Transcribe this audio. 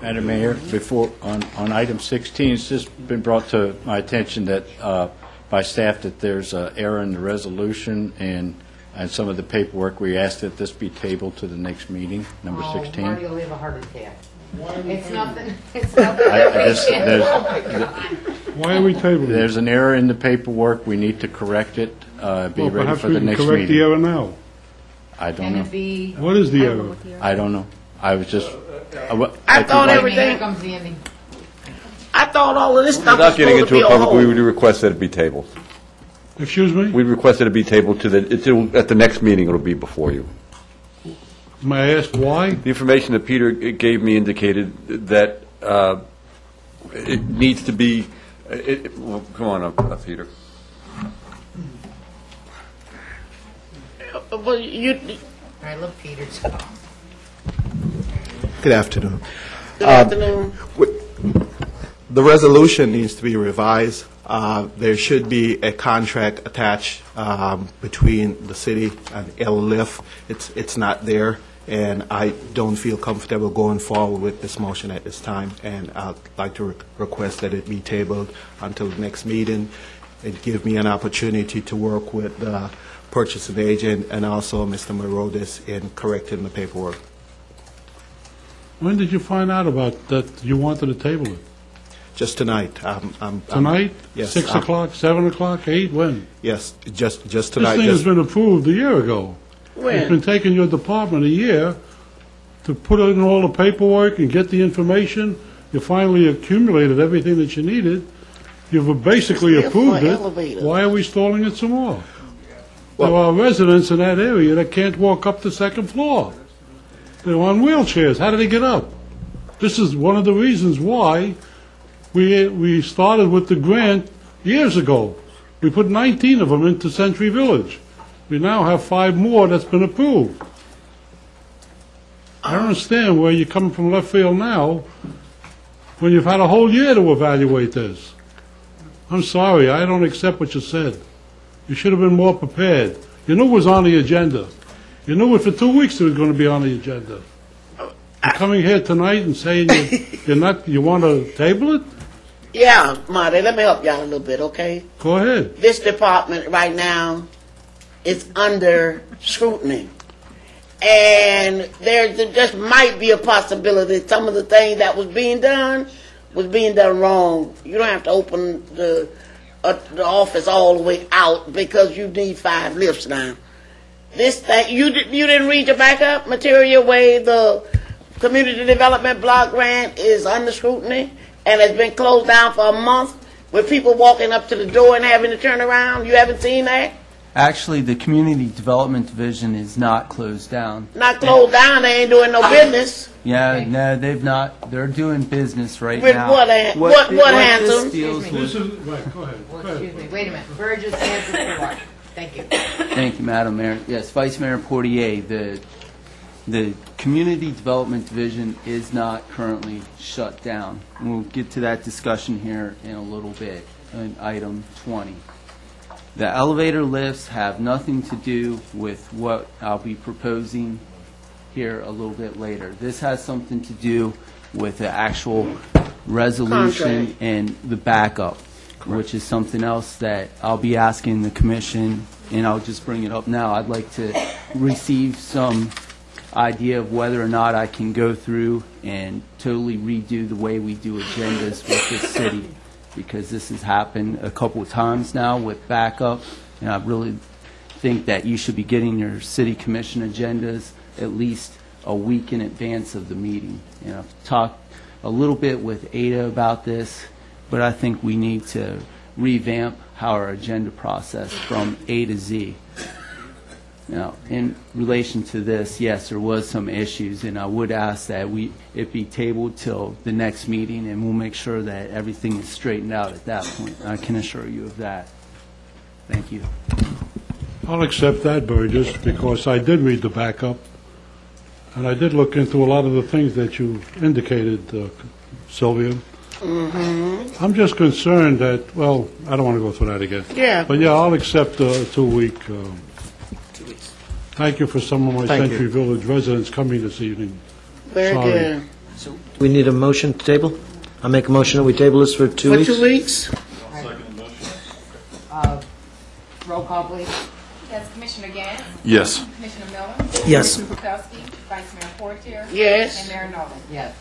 Madam Mayor, before, on item 16, it's just been brought to my attention that, by staff, that there's an error in the resolution and some of the paperwork. We asked that this be tabled to the next meeting, number 16. Marty will have a heart attack. It's nothing. It's nothing. Why are we tabling it? There's an error in the paperwork. We need to correct it, be ready for the next meeting. Perhaps we can correct the error now. I don't know. What is the error? I don't know. I was just... I thought everything. I thought all of this stuff was Without getting supposed to into be a on public, we hold. would request that it be tabled. Excuse me? We'd request that it be tabled at the next meeting. It'll be before you. May I ask why? The information that Peter gave me indicated that it needs to be. Well, come on up, Peter. Well, I love Peter's. Good afternoon. Good afternoon. The resolution needs to be revised. There should be a contract attached between the city and LLIF. It's not there, and I don't feel comfortable going forward with this motion at this time, and I'd like to request that it be tabled until the next meeting. It give me an opportunity to work with the purchasing agent and also Mr. Morodes in correcting the paperwork. When did you find out about that you wanted to table it? Just tonight. Tonight? Yes. 6 o'clock, 7 o'clock, 8, when? Yes, just This tonight. thing has been approved a year ago. It's been When? taking your department a year to put in all the paperwork and get the information. You finally accumulated everything that you needed. You've basically It's approved for it. elevator. Why are we stalling it some more? Well- There are residents in that area that can't walk up the second floor. They're on wheelchairs. How do they get up? This is one of the reasons why we started with the grant years ago. We put 19 of them into Century Village. We now have 5 more that's been approved. I don't understand where you're coming from left field now when you've had a whole year to evaluate this. I'm sorry, I don't accept what you said. You should have been more prepared. You knew it was on the agenda. You knew it for 2 weeks it was going to be on the agenda. You're coming here tonight and saying you want to table it? Yeah, Marty, let me help y'all a little bit, okay? Go ahead. This department right now is under scrutiny. And there just might be a possibility some of the things that was being done wrong. You don't have to open the office all the way out because you need 5 lifts now. This thing, you didn't read your backup material where the community development block grant is under scrutiny and has been closed down for a month with people walking up to the door and having to turn around. You haven't seen that? Actually, the Community Development Division is not closed down. Not closed down, they ain't doing no business. Yeah, no, they've not. They're doing business right With now. what Hanson? This deals This with. is, right, go ahead. Well, Go ahead. excuse me, wait a minute. Burgess has the floor. Thank you. Thank you, Madam Mayor. Yes, Vice Mayor Portier, the Community Development Division is not currently shut down. We'll get to that discussion here in a little bit, in item 20. The elevator lifts have nothing to do with what I'll be proposing here a little bit later. This has something to do with the actual resolution Contract. and the backup, which is something else that I'll be asking the commission, and I'll just bring it up now. I'd like to receive some idea of whether or not I can go through and totally redo the way we do agendas with the city, because this has happened a couple of times now with backup, and I really think that you should be getting your city commission agendas at least a week in advance of the meeting. And I've talked a little bit with Ada about this, but I think we need to revamp our agenda process from A to Z. Now, in relation to this, yes, there was some issues, and I would ask that it be tabled till the next meeting, and we'll make sure that everything is straightened out at that point. I can assure you of that. Thank you. I'll accept that, Burgess, because I did read the backup, and I did look into a lot of the things that you indicated, Sylvia. Mm-hmm. I'm just concerned that, well, I don't want to go through that again. Yeah. But yeah, I'll accept a 2-week. Thank you for some of my Thank Century you. Village residents coming this evening. Very Sorry. good. So we need a motion to table? I make a motion that we table this for 2 For weeks. 2 weeks? Roll call, please. Yes, Commissioner Gant, Yes. Commissioner Miller. Yes. Commissioner Kukowski, Vice Mayor Fortier. Yes. And Mayor Nolan. Yes.